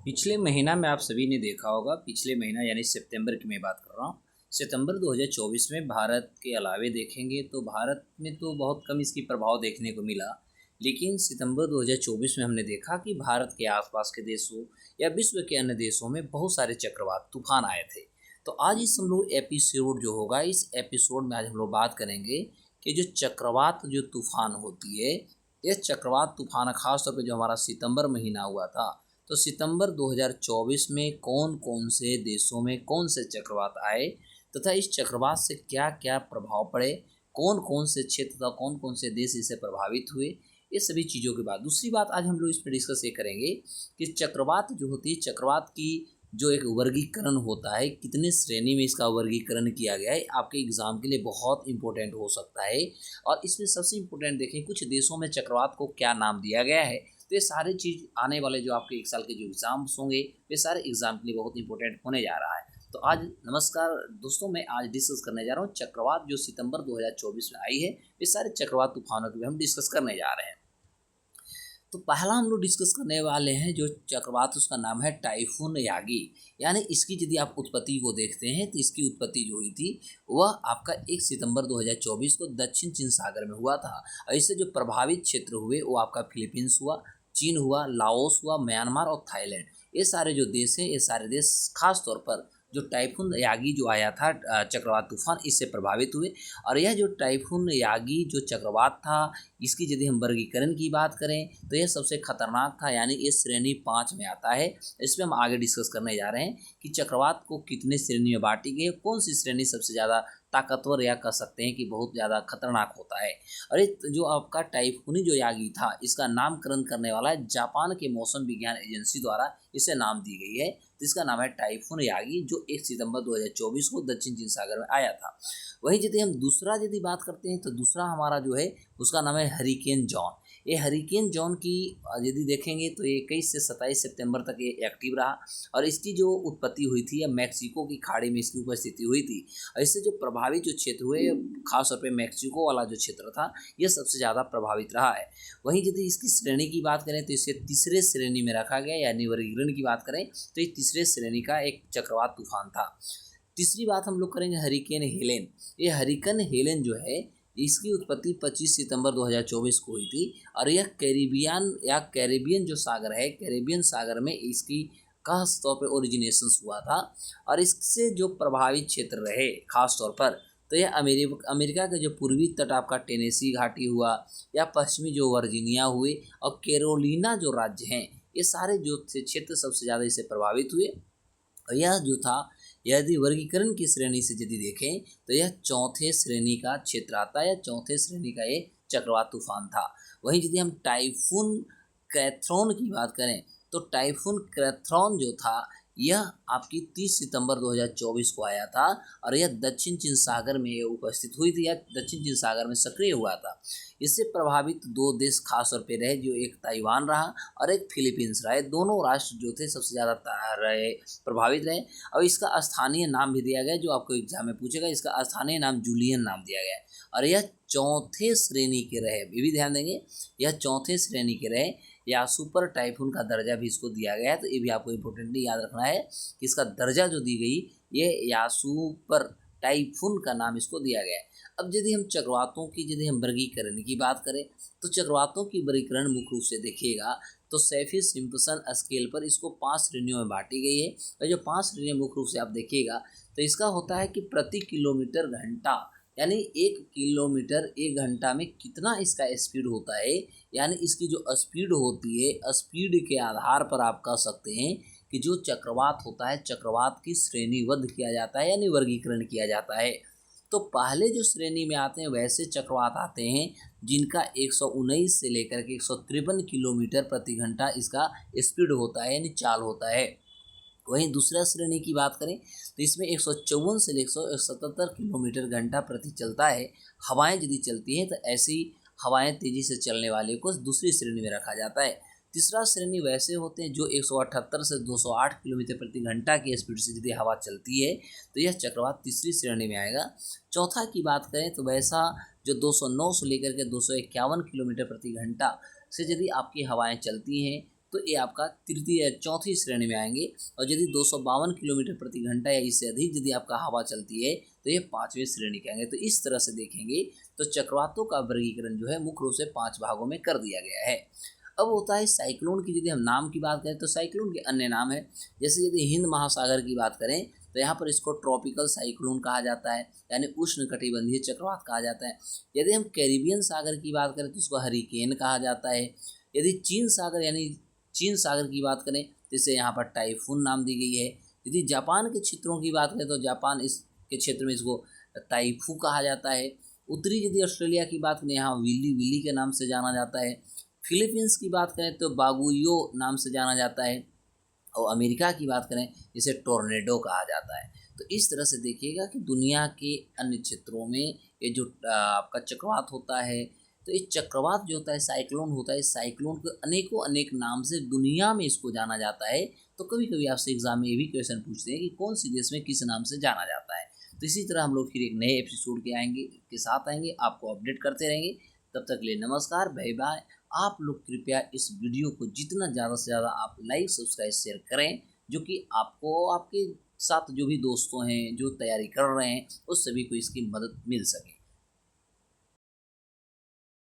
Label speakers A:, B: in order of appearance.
A: पिछले महीना में आप सभी ने देखा होगा, पिछले महीना यानी सितंबर की मैं बात कर रहा हूँ। सितंबर 2024 में भारत के अलावे देखेंगे तो भारत में तो बहुत कम इसकी प्रभाव देखने को मिला। लेकिन सितंबर 2024 में हमने देखा कि भारत के आसपास के देशों या विश्व के अन्य देशों में बहुत सारे चक्रवात तूफान आए थे। तो आज इस हम लोग एपिसोड जो होगा, इस एपिसोड में आज हम लोग बात करेंगे कि जो चक्रवात जो तूफान होती है, ये चक्रवात तूफान खासतौर पर जो हमारा सितंबर महीना हुआ था, तो सितंबर 2024 में कौन कौन से देशों में कौन से चक्रवात आए तथा इस चक्रवात से क्या क्या प्रभाव पड़े, कौन कौन से क्षेत्र तथा कौन कौन से देश इससे प्रभावित हुए, ये सभी चीज़ों के बाद दूसरी बात आज हम लोग इस पर डिस्कस ये करेंगे कि चक्रवात जो होती है, चक्रवात की जो एक वर्गीकरण होता है, कितने श्रेणी में इसका वर्गीकरण किया गया है, आपके एग्जाम के लिए बहुत इंपॉर्टेंट हो सकता है। और इसमें सबसे इम्पोर्टेंट देखें, कुछ देशों में चक्रवात को क्या नाम दिया गया है। तो ये सारी चीज़ आने वाले जो आपके एक साल के जो एग्ज़ाम्स होंगे, वे सारे एग्ज़ाम के लिए बहुत इंपॉर्टेंट होने जा रहा है। तो आज नमस्कार दोस्तों, मैं आज डिस्कस करने जा रहा हूँ चक्रवात जो सितंबर 2024 में आई है, वे सारे चक्रवात तूफानों के भी हम डिस्कस करने जा रहे हैं। तो पहला हम लोग डिस्कस करने वाले हैं जो चक्रवात, उसका नाम है टाइफून यागी। यानी इसकी यदि आप उत्पत्ति को देखते हैं तो इसकी उत्पत्ति जो हुई थी वह आपका 1 सितंबर 2024 को दक्षिण चीन सागर में हुआ था। और इससे जो प्रभावित क्षेत्र हुए वो आपका फिलीपींस हुआ, चीन हुआ, लाओस हुआ, म्यांमार और थाईलैंड। ये सारे जो देश हैं, ये सारे देश खास तौर पर जो टाइफून यागी जो आया था चक्रवात तूफान, इससे प्रभावित हुए। और यह जो टाइफून यागी जो चक्रवात था, इसकी यदि हम वर्गीकरण की बात करें तो यह सबसे खतरनाक था, यानी ये श्रेणी 5 में आता है। इसमें हम आगे डिस्कस करने जा रहे हैं कि चक्रवात को कितने श्रेणी में बांटी गई है, कौन सी श्रेणी सबसे ज़्यादा ताकतवर या कह सकते हैं कि बहुत ज़्यादा खतरनाक होता है। और ये जो आपका टाइफूनी जो यागी था, इसका नामकरण करने वाला है जापान के मौसम विज्ञान एजेंसी द्वारा, इसे नाम दी गई है। तो इसका नाम है टाइफून यागी, जो 1 सितंबर 2024 को दक्षिण चीन सागर में आया था। वहीं यदि हम दूसरा यदि बात करते हैं तो दूसरा हमारा जो है उसका नाम है हरिकेन जॉन। ये हरिकेन जॉन की यदि देखेंगे तो ये 21 से 27 सितंबर तक ये एक्टिव रहा। और इसकी जो उत्पत्ति हुई थी, या मैक्सिको की खाड़ी में इसकी उपस्थिति हुई थी। और इससे जो प्रभावित जो क्षेत्र हुए, खासतौर पे मैक्सिको वाला जो क्षेत्र था, यह सबसे ज़्यादा प्रभावित रहा है। वहीं यदि इसकी श्रेणी की बात करें तो इसे तीसरे श्रेणी में रखा गया, यानी वर्गीकरण की बात करें तो ये तीसरे श्रेणी का एक चक्रवात तूफान था। तीसरी बात हम लोग करेंगे हरिकेन हेलेन। ये हरिकेन हेलेन जो है, इसकी उत्पत्ति 25 सितंबर 2024 को हुई थी। और यह कैरेबियन जो सागर है, कैरेबियन सागर में इसकी खास तौर पे ओरिजिनेशन हुआ था। और इससे जो प्रभावित क्षेत्र रहे खास तौर पर, तो यह अमेरिका के जो पूर्वी तट आपका टेनेसी घाटी हुआ, या पश्चिमी जो वर्जीनिया हुए, और कैरोलिना जो राज्य हैं, ये सारे जो क्षेत्र सबसे ज़्यादा इससे प्रभावित हुए। और यह जो था, यदि वर्गीकरण की श्रेणी से यदि देखें तो यह चौथे श्रेणी का क्षेत्र आता है, या चौथे श्रेणी का ये चक्रवात तूफान था। वहीं यदि हम टाइफून कैथ्रॉन की बात करें तो टाइफून कैथ्रॉन जो था, यह आपकी 30 सितंबर 2024 को आया था। और यह दक्षिण चीन सागर में उपस्थित हुई थी, या दक्षिण चीन सागर में सक्रिय हुआ था। इससे प्रभावित दो देश खास तौर पे रहे, जो एक ताइवान रहा और एक फिलीपींस रहा। दोनों राष्ट्र जो थे सबसे ज़्यादा प्रभावित रहे। और इसका स्थानीय नाम भी दिया गया, जो आपको एग्जाम में पूछेगा, इसका स्थानीय नाम जूलियन नाम दिया गया है। और यह चौथे श्रेणी के रहे, ये भी ध्यान देंगे, यह चौथे श्रेणी के रहे, या सुपर टाइफून का दर्जा भी इसको दिया गया है। तो ये भी आपको इम्पोर्टेंटली याद रखना है कि इसका दर्जा जो दी गई, ये या सुपर टाइफून का नाम इसको दिया गया है। अब यदि हम चक्रवातों की यदि हम वर्गीकरण की बात करें तो चक्रवातों की वर्गीकरण मुख्य रूप से देखिएगा तो सैफिर सिम्पसन स्केल पर इसको 5 श्रेणियों में बांटी गई है। और जो 5 श्रेणियाँ मुख्य रूप से आप देखिएगा तो इसका होता है कि प्रति किलोमीटर घंटा, यानी 1 किलोमीटर 1 घंटा में कितना इसका स्पीड होता है। यानी इसकी जो स्पीड होती है, स्पीड के आधार पर आप कह सकते हैं कि जो चक्रवात होता है, चक्रवात की श्रेणीबद्ध किया जाता है, यानी वर्गीकरण किया जाता है। तो पहले जो श्रेणी में आते हैं वैसे चक्रवात आते हैं जिनका 119 से लेकर के 153 किलोमीटर प्रति घंटा इसका स्पीड होता है, यानी चाल होता है। वहीं दूसरा श्रेणी की बात करें तो इसमें 154 से 177 किलोमीटर घंटा प्रति चलता है। हवाएं यदि चलती हैं तो ऐसी हवाएं तेज़ी से चलने वाले को दूसरी श्रेणी में रखा जाता है। तीसरा श्रेणी वैसे होते हैं जो 178 से 208 किलोमीटर प्रति घंटा की स्पीड से यदि हवा चलती है तो यह चक्रवात तीसरी श्रेणी में आएगा। चौथा की बात करें तो वैसा जो 209 से लेकर के 251 किलोमीटर प्रति घंटा से यदि आपकी हवाएं चलती हैं तो ये आपका तृतीय या चौथी श्रेणी में आएंगे। और यदि 252 किलोमीटर प्रति घंटा या इससे अधिक यदि आपका हवा चलती है तो ये 5वीं श्रेणी के आएंगे। तो इस तरह से देखेंगे तो चक्रवातों का वर्गीकरण जो है मुख्य रूप से 5 भागों में कर दिया गया है। अब होता है साइक्लोन की, यदि हम नाम की बात करें तो साइक्लोन के अन्य नाम है। जैसे यदि हिंद महासागर की बात करें तो यहाँ पर इसको ट्रॉपिकल साइक्लोन कहा जाता है, यानी उष्णकटिबंधीय चक्रवात कहा जाता है। यदि हम कैरिबियन सागर की बात करें तो इसको हरिकेन कहा जाता है। यदि चीन सागर यानी चीन सागर की बात करें तो इसे यहाँ पर टाइफून नाम दी गई है। यदि जापान के क्षेत्रों की बात करें तो जापान इसके क्षेत्र में इसको टाइफू कहा जाता है। उत्तरी यदि ऑस्ट्रेलिया की बात करें यहाँ विली विली के नाम से जाना जाता है। फिलीपींस की बात करें तो बागुयो नाम से जाना जाता है। और अमेरिका की बात करें जिसे टोर्नेडो कहा जाता है। तो इस तरह से देखिएगा कि दुनिया के अन्य क्षेत्रों में ये जो आपका चक्रवात होता है, तो ये चक्रवात जो होता है साइक्लोन होता है, इस साइक्लोन को अनेकों अनेक नाम से दुनिया में इसको जाना जाता है। तो कभी कभी आपसे एग्जाम में ये भी क्वेश्चन पूछते हैं कि कौन सी देश में किस नाम से जाना जाता है। तो इसी तरह हम लोग फिर एक नए एपिसोड के साथ आएंगे, आपको अपडेट करते रहेंगे। तब तक के लिए नमस्कार, बाय बाय। आप लोग कृपया इस वीडियो को जितना ज़्यादा से ज़्यादा आप लाइक सब्सक्राइब शेयर करें, जो कि आपको आपके साथ जो भी दोस्तों हैं जो तैयारी कर रहे हैं उस सभी को इसकी मदद मिल सके।